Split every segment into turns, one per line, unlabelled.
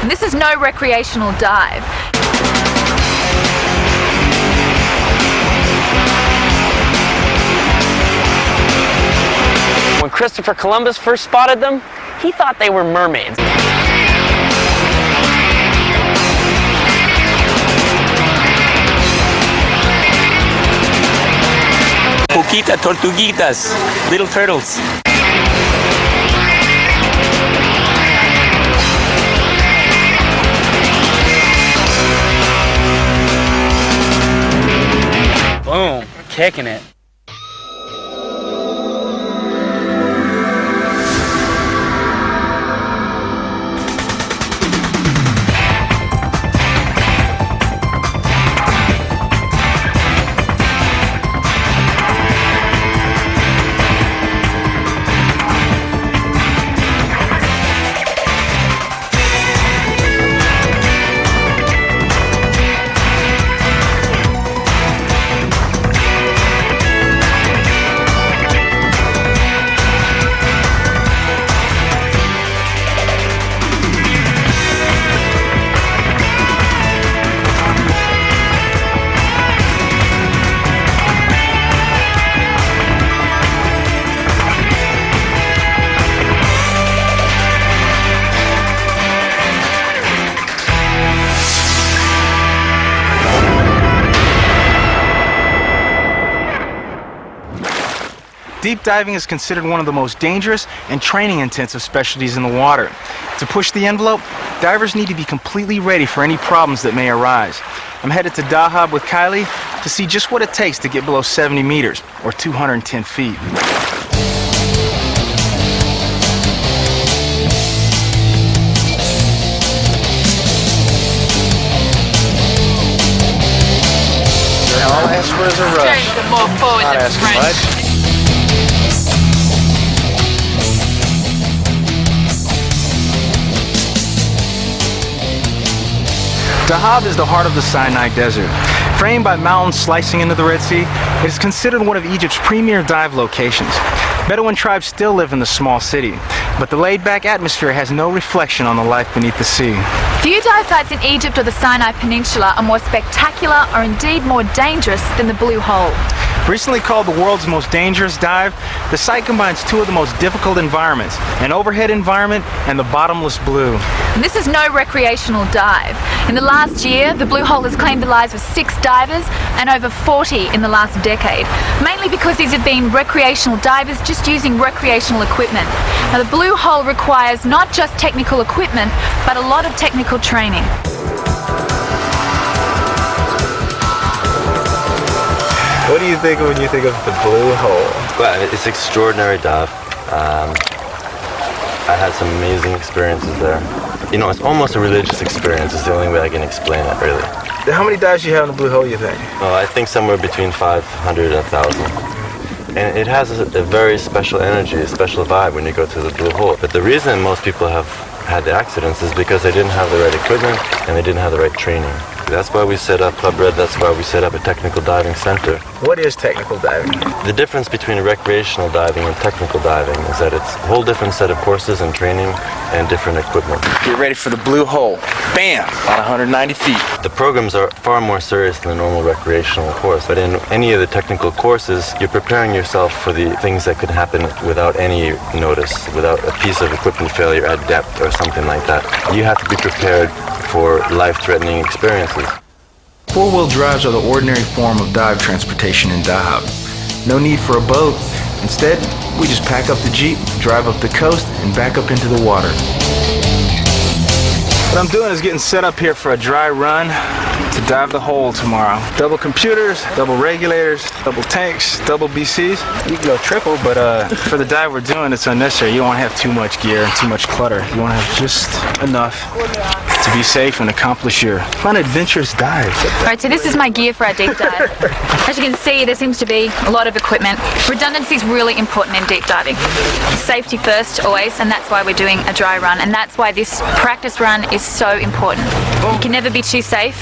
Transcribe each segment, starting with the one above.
And this is no recreational dive.
When Christopher Columbus first spotted them, he thought they were mermaids.
Poquita tortuguitas, little turtles.
Boom, kicking it.
Deep diving is considered one of the most dangerous and training-intensive specialties in the water. To push the envelope, divers need to be completely ready for any problems that may arise. I'm headed to Dahab with Kylie to see just what it takes to get below 70 meters, or 210 feet. All I ask for is a rush.
The more forward,
Not
the
asking
front.
much. Dahab is the heart of the Sinai Desert. Framed by mountains slicing into the Red Sea, it is considered one of Egypt's premier dive locations. Bedouin tribes still live in the small city, but the laid-back atmosphere has no reflection on the life beneath the sea.
Few dive sites in Egypt or the Sinai Peninsula are more spectacular or indeed more dangerous than the Blue Hole.
Recently called the world's most dangerous dive, the site combines two of the most difficult environments, an overhead environment and the bottomless blue.
And this is no recreational dive. In the last year, the Blue Hole has claimed the lives of 6 divers and over 40 in the last decade, mainly because these have been recreational divers just using recreational equipment. Now, the Blue Hole requires not just technical equipment, but a lot of technical training.
What do you think when you think of the Blue Hole?
Well, it's extraordinary dive. I had some amazing experiences there. You know, it's almost a religious experience. It's the only way I can explain it, really.
How many dives do you have in the Blue Hole, you think?
Well, I think somewhere between 500 and 1,000. And it has a very special energy, a special vibe when you go to the Blue Hole. But the reason most people have had the accidents is because they didn't have the right equipment and they didn't have the right training. That's why we set up Club Red, that's why we set up a technical diving center.
What is technical diving?
The difference between recreational diving and technical diving is that it's a whole different set of courses and training and different equipment.
Get ready for the Blue Hole. Bam! About 190 feet.
The programs are far more serious than a normal recreational course, but in any of the technical courses, you're preparing yourself for the things that could happen without any notice, without a piece of equipment failure at depth or something like that. You have to be prepared for life-threatening experiences.
Four-wheel drives are the ordinary form of dive transportation in Dahab. No need for a boat. Instead, we just pack up the Jeep, drive up the coast, and back up into the water. What I'm doing is getting set up here for a dry run to dive the hole tomorrow. Double computers, double regulators, double tanks, double BCs. You can go triple, but for the dive we're doing, it's unnecessary. You don't want to have too much gear and too much clutter. You want to have just enough to be safe and accomplish your fun, adventurous dive.
Alright, so this is my gear for our deep dive. As you can see, there seems to be a lot of equipment. Redundancy is really important in deep diving. Safety first, always, and that's why we're doing a dry run, and that's why this practice run is so important. You can never be too safe,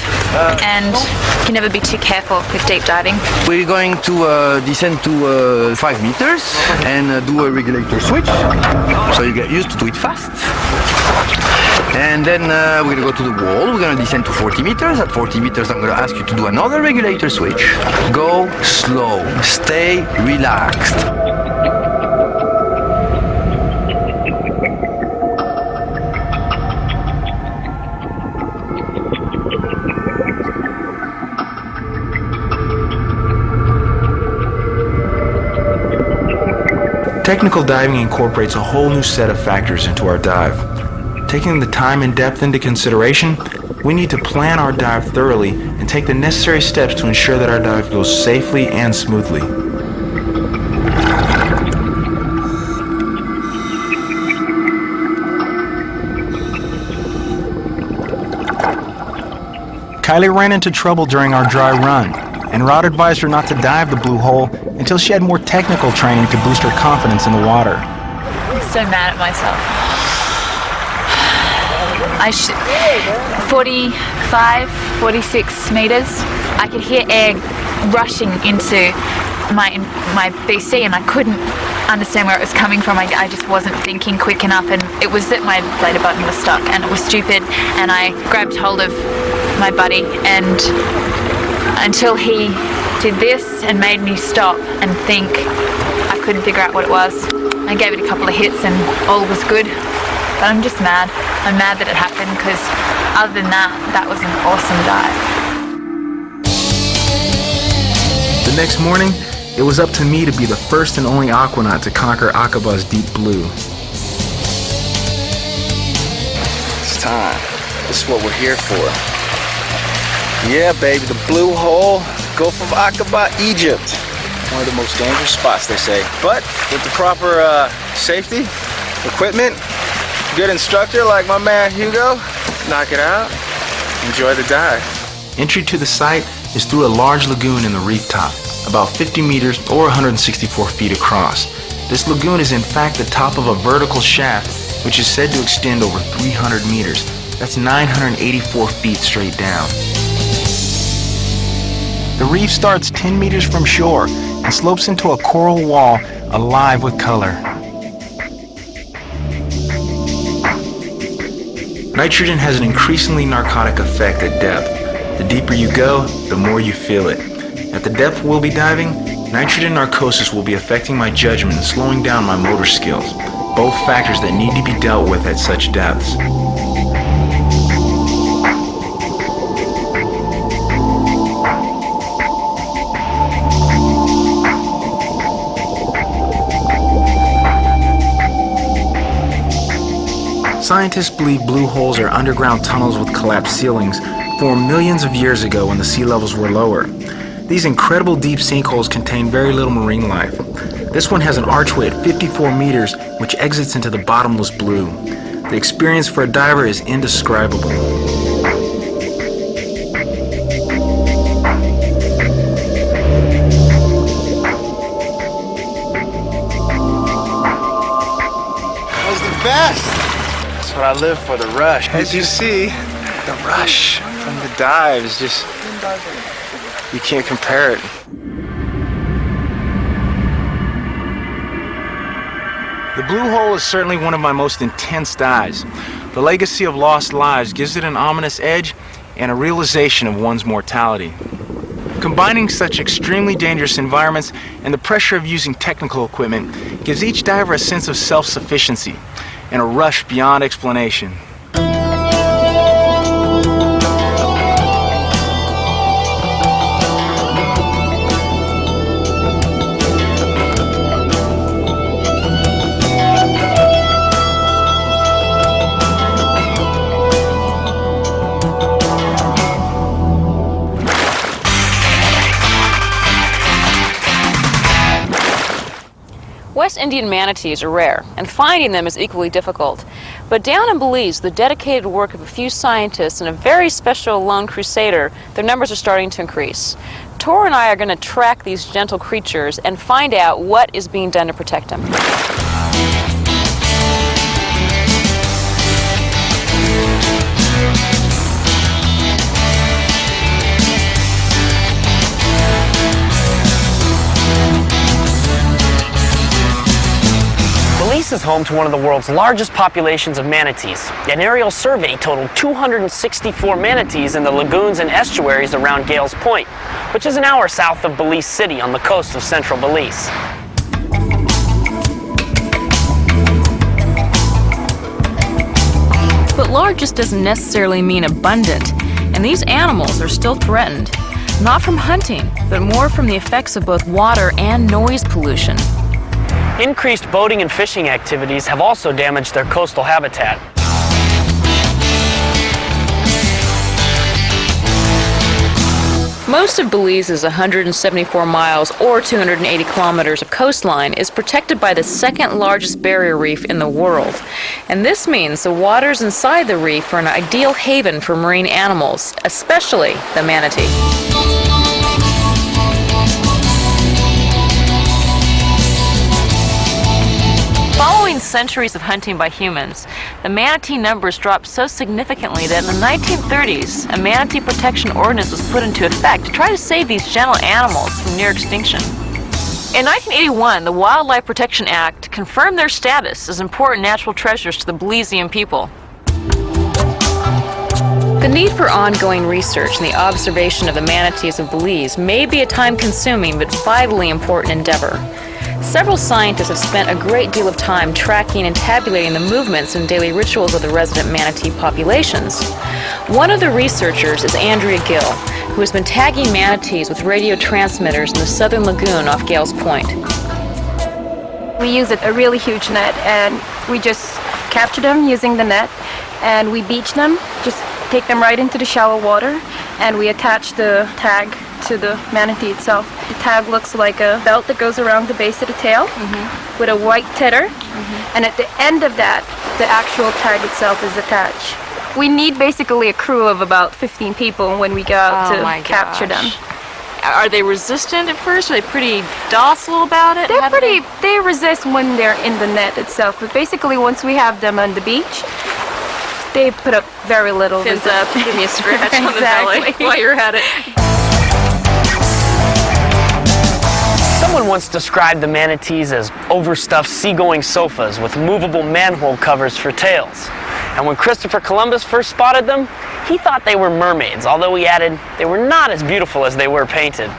and you can never be too careful with deep diving.
We're going to descend to 5 meters and do a regulator switch, so you get used to it fast. And then we're gonna go to the wall. We're gonna descend to 40 meters. At 40 meters, I'm gonna ask you to do another regulator switch. Go slow. Stay relaxed.
Technical diving incorporates a whole new set of factors into our dive. Taking the time and depth into consideration, we need to plan our dive thoroughly and take the necessary steps to ensure that our dive goes safely and smoothly. Kylie ran into trouble during our dry run, and Rod advised her not to dive the blue hole until she had more technical training to boost her confidence in the water.
I'm so mad at myself. 45, 46 meters, I could hear air rushing into my BC and I couldn't understand where it was coming from. I just wasn't thinking quick enough, and it was that my bladder button was stuck and it was stupid, and I grabbed hold of my buddy, and until he did this and made me stop and think, I couldn't figure out what it was. I gave it a couple of hits and all was good, but I'm just mad. I'm mad that it happened, because other than that, that was an awesome dive.
The next morning, it was up to me to be the first and only aquanaut to conquer Aqaba's deep blue.
It's time. This is what we're here for. Yeah, baby, the blue hole, Gulf of Aqaba, Egypt. One of the most dangerous spots, they say. But with the proper safety, equipment, good instructor like my man Hugo, knock it out, enjoy the dive.
Entry to the site is through a large lagoon in the reef top, about 50 meters or 164 feet across. This lagoon is in fact the top of a vertical shaft, which is said to extend over 300 meters. That's 984 feet straight down. The reef starts 10 meters from shore and slopes into a coral wall alive with color. Nitrogen has an increasingly narcotic effect at depth. The deeper you go, the more you feel it. At the depth we'll be diving, nitrogen narcosis will be affecting my judgment and slowing down my motor skills, both factors that need to be dealt with at such depths. Scientists believe blue holes are underground tunnels with collapsed ceilings formed millions of years ago when the sea levels were lower. These incredible deep sinkholes contain very little marine life. This one has an archway at 54 meters which exits into the bottomless blue. The experience for a diver is indescribable.
That was the best. That's what I live for, the rush.
As you see, the rush from the dive is just, you can't compare it. The blue hole is certainly one of my most intense dives. The legacy of lost lives gives it an ominous edge and a realization of one's mortality. Combining such extremely dangerous environments and the pressure of using technical equipment gives each diver a sense of self-sufficiency and a rush beyond explanation.
West Indian manatees are rare, and finding them is equally difficult. But down in Belize, the dedicated work of a few scientists and a very special lone crusader, their numbers are starting to increase. Tor and I are going to track these gentle creatures and find out what is being done to protect them.
Belize is is home to one of the world's largest populations of manatees. An aerial survey totaled 264 manatees in the lagoons and estuaries around Gales Point, which is an hour south of Belize City on the coast of central Belize.
But large just doesn't necessarily mean abundant, and these animals are still threatened, not from hunting, but more from the effects of both water and noise pollution.
Increased boating and fishing activities have also damaged their coastal habitat.
Most of Belize's 174 miles or 280 kilometers of coastline is protected by the second largest barrier reef in the world. And this means the waters inside the reef are an ideal haven for marine animals, especially the manatee. Following centuries of hunting by humans, the manatee numbers dropped so significantly that in the 1930s, a manatee protection ordinance was put into effect to try to save these gentle animals from near extinction. In 1981, the Wildlife Protection Act confirmed their status as important natural treasures to the Belizean people. The need for ongoing research and the observation of the manatees of Belize may be a time-consuming but vitally important endeavor. Several scientists have spent a great deal of time tracking and tabulating the movements and daily rituals of the resident manatee populations. One of the researchers is Andrea Gill, who has been tagging manatees with radio transmitters in the southern lagoon off Gales Point.
We use a really huge net, and we just capture them using the net, and we beach them, just take them right into the shallow water, and we attach the tag to the manatee itself. The tag looks like a belt that goes around the base of the tail with a white tether, and at the end of that, the actual tag itself is attached. We need basically a crew of about 15 people when we go out to capture them.
Are they resistant at first? Are they pretty docile about it?
They resist when they're in the net itself, but basically once we have them on the beach, they put up very little
Fins
resistance.
up, give me a scratch on the belly while you're at it.
Someone once described the manatees as overstuffed seagoing sofas with movable manhole covers for tails. And when Christopher Columbus first spotted them, he thought they were mermaids, although he added they were not as beautiful as they were painted.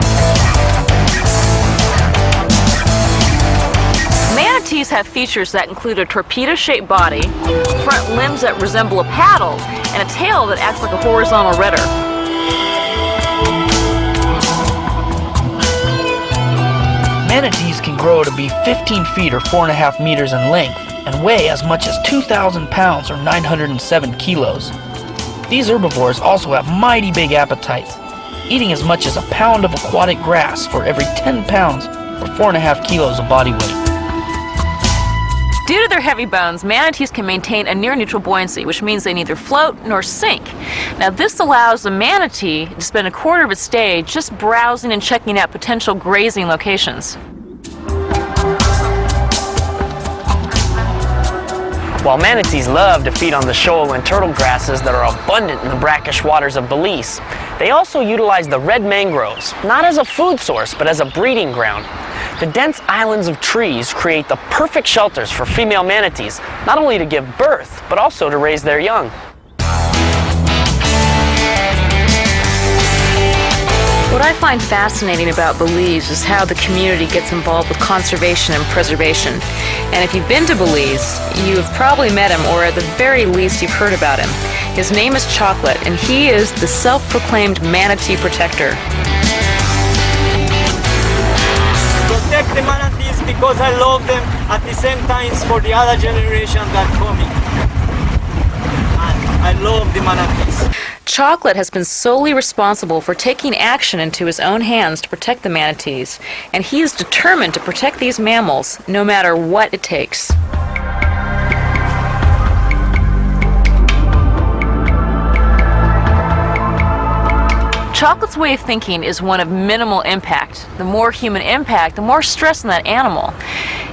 Manatees have features that include a torpedo-shaped body, front limbs that resemble a paddle, and a tail that acts like a horizontal rudder.
Manatees can grow to be 15 feet or 4.5 meters in length and weigh as much as 2,000 pounds or 907 kilos. These herbivores also have mighty big appetites, eating as much as a pound of aquatic grass for every 10 pounds or 4.5 kilos of body weight.
Due to their heavy bones, manatees can maintain a near-neutral buoyancy, which means they neither float nor sink. Now, this allows the manatee to spend a quarter of its day just browsing and checking out potential grazing locations.
While manatees love to feed on the shoal and turtle grasses that are abundant in the brackish waters of Belize, they also utilize the red mangroves, not as a food source, but as a breeding ground. The dense islands of trees create the perfect shelters for female manatees, not only to give birth, but also to raise their young.
What I find fascinating about Belize is how the community gets involved with conservation and preservation. And if you've been to Belize, you have probably met him, or at the very least you've heard about him. His name is Chocolate, and he is the self-proclaimed manatee protector.
Protect the manatees because I love them, at the same time for the other generation that are coming. And I love the manatees.
Chocolate has been solely responsible for taking action into his own hands to protect the manatees, and he is determined to protect these mammals no matter what it takes. Chocolate's way of thinking is one of minimal impact. The more human impact, the more stress on that animal.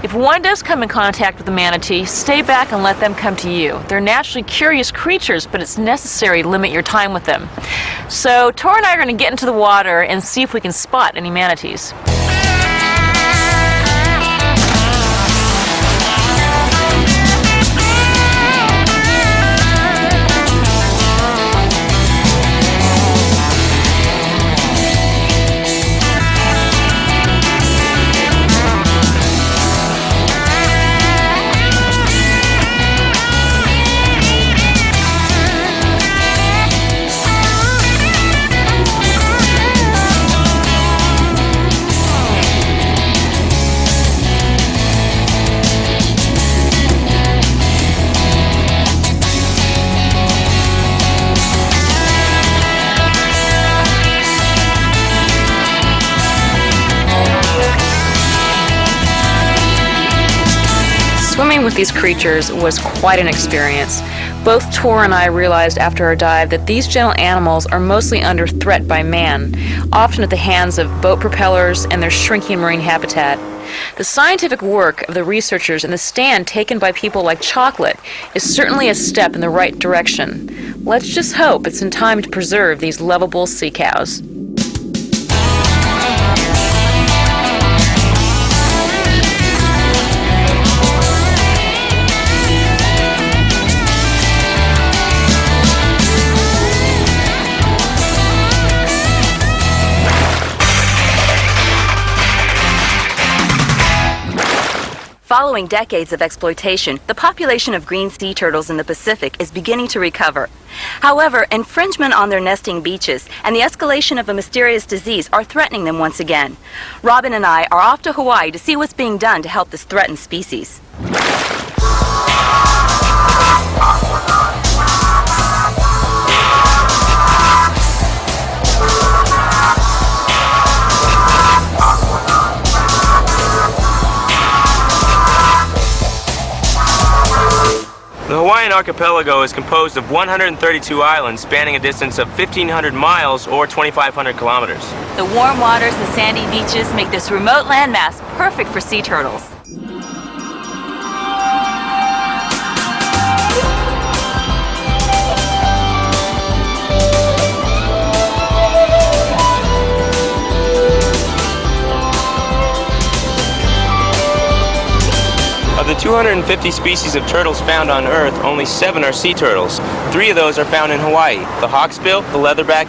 If one does come in contact with a manatee, stay back and let them come to you. They're naturally curious creatures, but it's necessary to limit your time with them. So Tor and I are going to get into the water and see if we can spot any manatees. with these creatures was quite an experience. Both Tor and I realized after our dive that these gentle animals are mostly under threat by man, often at the hands of boat propellers and their shrinking marine habitat. The scientific work of the researchers and the stand taken by people like Chocolate is certainly a step in the right direction. Let's just hope it's in time to preserve these lovable sea cows.
Following decades of exploitation, the population of green sea turtles in the Pacific is beginning to recover. However, infringement on their nesting beaches and the escalation of a mysterious disease are threatening them once again. Robin and I are off to Hawaii to see what's being done to help this threatened species.
The Hawaiian archipelago is composed of 132 islands spanning a distance of 1,500 miles or 2,500 kilometers.
The warm waters and sandy beaches make this remote landmass perfect for sea turtles.
Of the 250 species of turtles found on Earth, only 7 are sea turtles. 3 of those are found in Hawaii: the hawksbill, the leatherback,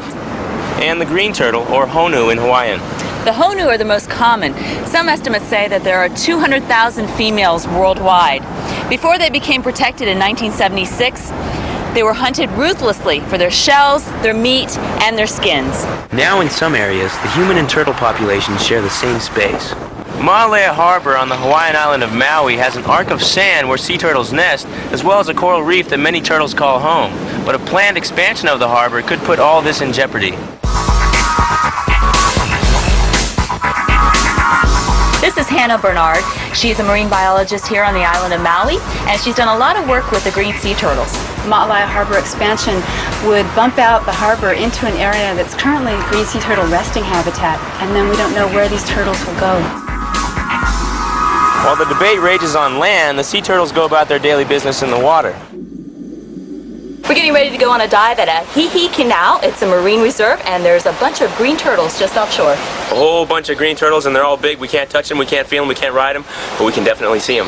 and the green turtle, or honu in Hawaiian.
The honu are the most common. Some estimates say that there are 200,000 females worldwide. Before they became protected in 1976, they were hunted ruthlessly for their shells, their meat, and their skins.
Now in some areas, the human and turtle populations share the same space.
Maalaea Harbor on the Hawaiian island of Maui has an arc of sand where sea turtles nest, as well as a coral reef that many turtles call home. But a planned expansion of the harbor could put all this in jeopardy.
This is Hannah Bernard. She's a marine biologist here on the island of Maui, and she's done a lot of work with the green sea turtles.
Maalaea Harbor expansion would bump out the harbor into an area that's currently green sea turtle resting habitat, and then we don't know where these turtles will go.
While the debate rages on land, the sea turtles go about their daily business in the water.
We're getting ready to go on a dive at a Hihi Canal. It's a marine reserve, and there's a bunch of green turtles just offshore.
A whole bunch of green turtles, and they're all big. We can't touch them, we can't feel them, we can't ride them, but we can definitely see them.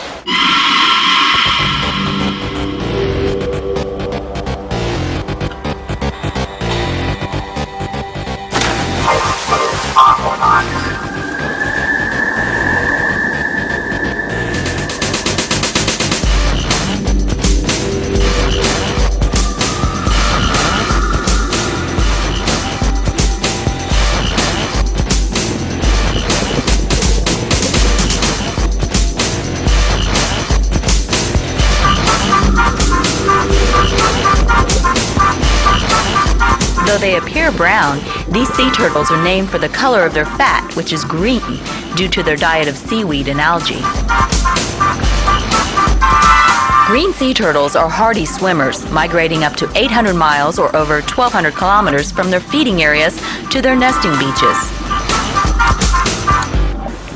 Though they appear brown, these sea turtles are named for the color of their fat, which is green, due to their diet of seaweed and algae. Green sea turtles are hardy swimmers, migrating up to 800 miles or over 1,200 kilometers from their feeding areas to their nesting beaches.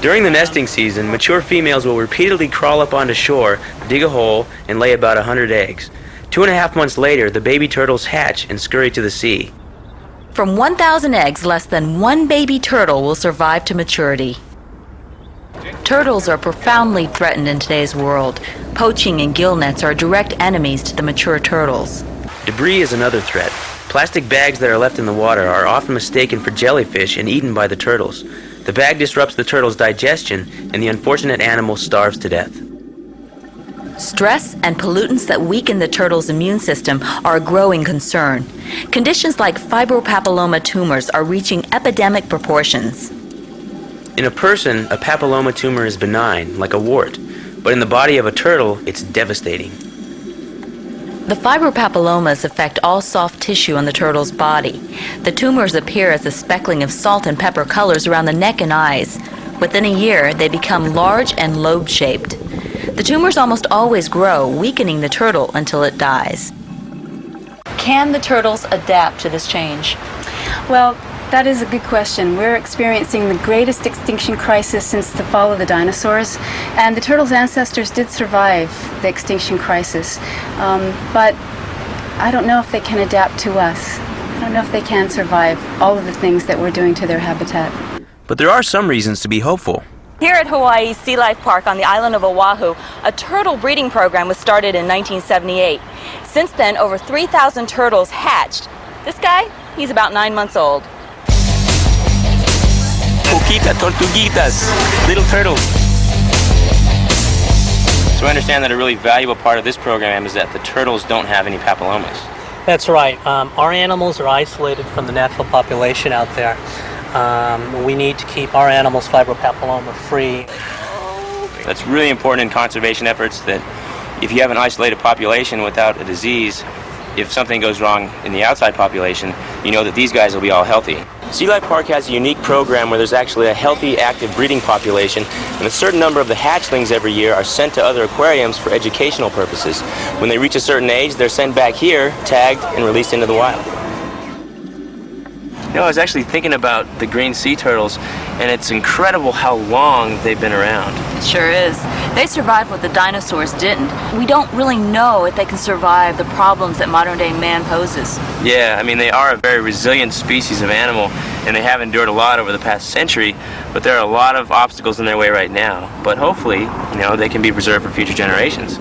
During the nesting season, mature females will repeatedly crawl up onto shore, dig a hole, and lay about 100 eggs. 2.5 months later, the baby turtles hatch and scurry to the sea.
From 1,000 eggs, less than one baby turtle will survive to maturity. Turtles are profoundly threatened in today's world. Poaching and gill nets are direct enemies to the mature turtles.
Debris is another threat. Plastic bags that are left in the water are often mistaken for jellyfish and eaten by the turtles. The bag disrupts the turtle's digestion, and the unfortunate animal starves to death.
Stress and pollutants that weaken the turtle's immune system are a growing concern. Conditions like fibropapilloma tumors are reaching epidemic proportions.
In a person, a papilloma tumor is benign, like a wart, but in the body of a turtle, it's devastating.
The fibropapillomas affect all soft tissue on the turtle's body. The tumors appear as a speckling of salt and pepper colors around the neck and eyes. Within a year, they become large and lobe-shaped. The tumors almost always grow, weakening the turtle until it dies. Can the turtles adapt to this change?
Well, that is a good question. We're experiencing the greatest extinction crisis since the fall of the dinosaurs, and the turtles' ancestors did survive the extinction crisis. But I don't know if they can adapt to us. I don't know if they can survive all of the things that we're doing to their habitat.
But there are some reasons to be hopeful.
Here at Hawaii's Sea Life Park on the island of Oahu, a turtle breeding program was started in 1978. Since then, over 3,000 turtles hatched. This guy, he's about 9 months old.
Poquita tortuguitas, little turtles. So I understand that a really valuable part of this program is that the turtles don't have any papillomas.
That's right. Our animals are isolated from the natural population out there. We need to keep our animals fibropapilloma free.
That's really important in conservation efforts, that if you have an isolated population without a disease, if something goes wrong in the outside population, you know that these guys will be all healthy. Sea Life Park has a unique program where there's actually a healthy, active breeding population, and a certain number of the hatchlings every year are sent to other aquariums for educational purposes. When they reach a certain age, they're sent back here, tagged, and released into the wild. You know, I was actually thinking about the green sea turtles, and it's incredible how long they've been around.
It sure is. They survived what the dinosaurs didn't. We don't really know if they can survive the problems that modern-day man poses.
Yeah, I mean, they are a very resilient species of animal, and they have endured a lot over the past century, but there are a lot of obstacles in their way right now. But hopefully, you know, they can be preserved for future generations.